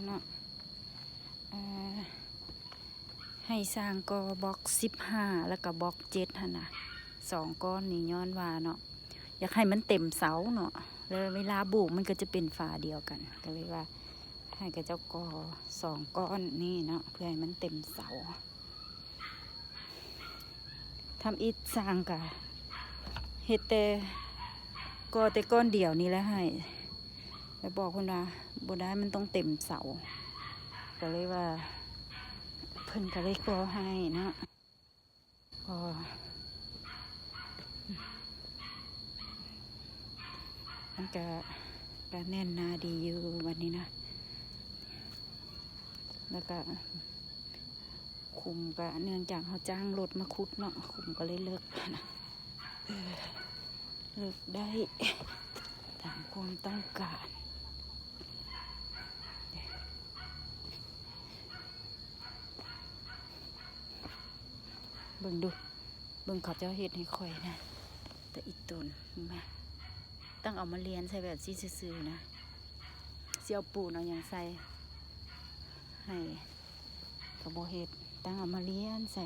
เนาะให้สร้างกอบล็อก15แล้วก็บล็อก7หั่นน่ะ2ก้อนนี่ย้อนว่าเนาะอยากให้มันเต็มเสาเนาะแล้วเวลาบุกมันก็จะเป็นฝาเดียวกันก็เลยว่าให้กับเจ้ากอ2ก้อนนี่เนาะเพื่อให้มันเต็มเสาทำอิฐสร้างกะเฮ็ดแต่ก็แต่ก้อนเดียวนี่แหละให้แล้วบอกคนว่าบ่ได้มันต้องเต็มเสาก็เลยว่าเพิ่นก็เลยขอให้เนาะก็มันก็แน่นหนาดีอยู่วันนี้นะแล้วก็คุมก็เนื่องจากเขาจ้างรถมาคุดเนาะคุมก็เลยเลิกนะเลิกได้ตามความต้องการเบิ่งดูเบิ่งเขาเจ้าเฮ็ดให้ค่อยนะแต่อีกตนมาต้องเอามาเรียนใส่แบบซีซื่อๆนะเสี่ยวปูนเอาอย่างใส่ให้กระโบเฮ็ดต้องเอามาเรียนใส่